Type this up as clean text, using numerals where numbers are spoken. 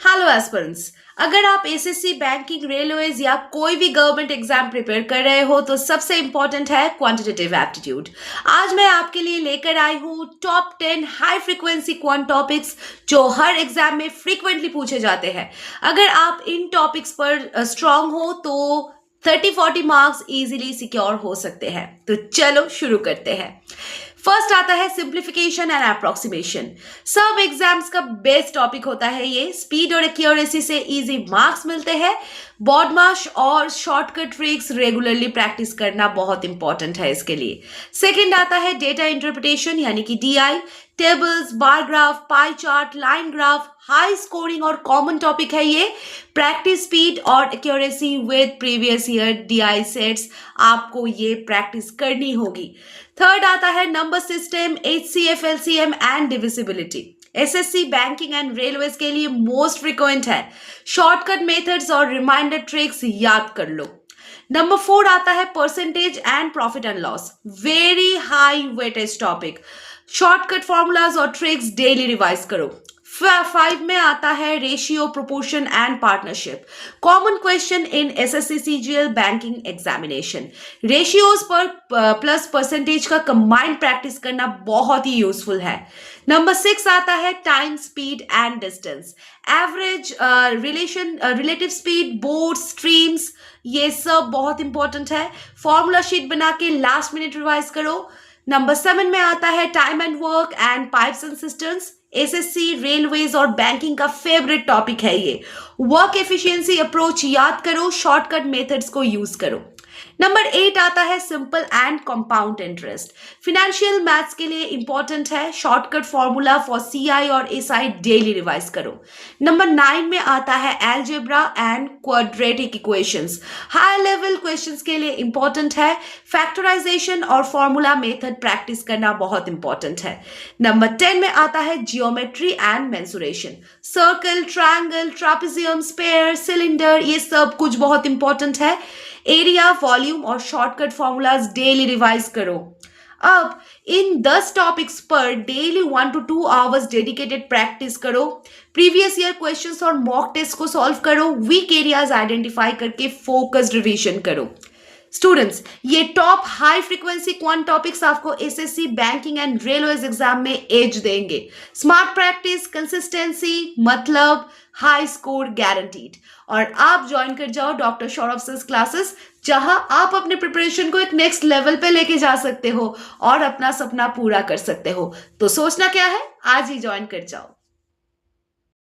Hello aspirants. अगर आप SSC, banking, railways या कोई भी गवर्नमेंट एग्जाम प्रिपेयर कर रहे हो तो सबसे इंपॉर्टेंट है क्वांटिटेटिव एप्टीट्यूड। आज मैं आपके लिए लेकर आई हूँ top 10 high frequency quant topics जो हर एग्जाम में फ्रीक्वेंटली पूछे जाते हैं। अगर आप इन टॉपिक्स पर स्ट्रांग हो तो 30-40 मार्क्स इजीली सिक्योर हो सकते हैं। तो चलो शुरू करते हैं। फर्स्ट आता है सिंप्लीफिकेशन एंड अप्रोक्सीमेशन। सब एग्जाम्स का बेस्ट टॉपिक होता है ये। स्पीड और एक्यूरेसी से इजी मार्क्स मिलते हैं। बॉडमाश और शॉर्टकट ट्रिक्स रेगुलरली प्रैक्टिस करना बहुत इंपॉर्टेंट है इसके लिए। सेकंड आता है डेटा इंटरप्रिटेशन यानी कि DI. Tables, bar graph, pie chart, line graph, high scoring और कॉमन टॉपिक है ये। प्रैक्टिस स्पीड और accuracy with previous year DI sets, आपको ये प्रैक्टिस करनी होगी। थर्ड आता है number system, HCF, LCM and divisibility. SSC, banking and railways के लिए मोस्ट फ्रिक्वेंट है। शॉर्टकट मेथड्स और रिमाइंडर ट्रिक्स याद कर लो। नंबर 4 आता है percentage and profit and loss. Very high weightage topic. Shortcut formulas और ट्रिक्स डेली रिवाइज करो। 5 में आता है ratio, proportion and partnership. Common question in SSC CGL banking examination. Ratios पर प्लस परसेंटेज का कंबाइंड प्रैक्टिस करना बहुत ही यूजफुल है। नंबर 6 आता है time, speed and distance. Average, relative speed, board, streams, ये सब बहुत इंपॉर्टेंट है। फॉर्मूला शीट बना के लास्ट मिनट रिवाइज करो। नंबर 7 में आता है time and work and pipes and systems. SSC, railways और बैंकिंग का फेवरेट टॉपिक है ये। वर्क एफिशिएंसी अप्रोच याद करो, शॉर्टकट मेथड्स को यूज करो। नंबर 8 आता है simple and compound interest. Financial maths के लिए इंपॉर्टेंट है। शॉर्टकट फॉर्मूला फॉर सीआई और एसआई डेली रिवाइज करो। नंबर 9 में आता है algebra and quadratic equations. High level questions के लिए इंपॉर्टेंट है। फैक्टराइजेशन और फॉर्मूला मेथड प्रैक्टिस करना बहुत इंपॉर्टेंट है। नंबर 10 में आता है geometry and mensuration. Circle, triangle, trapezium, sphere, cylinder, ये सब कुछ बहुत इंपॉर्टेंट है। एरिया, वॉल्यूम और शॉर्टकट फॉर्मूलाज डेली रिवाइज करो। अब इन 10 टॉपिक्स पर daily 1 to 2 hours dedicated practice करो। प्रीवियस ईयर क्वेश्चंस और मॉक टेस्ट को सॉल्व करो। वीक एरियाज आइडेंटिफाई करके फोकस्ड रिवीजन करो। स्टूडेंट्स, ये top high frequency quant topics आपको SSC, banking and railways exam में एज देंगे। स्मार्ट प्रैक्टिस, कंसिस्टेंसी, मतलब हाई स्कोर गारंटीड। और आप ज्वाइन कर जाओ डॉक्टर सौरभ सर क्लासेस, जहां आप अपने प्रिपरेशन को एक नेक्स्ट लेवल पे लेके जा सकते हो और अपना सपना पूरा कर सकते हो। तो सोचना क्या है, आज ही ज्वाइन कर जाओ।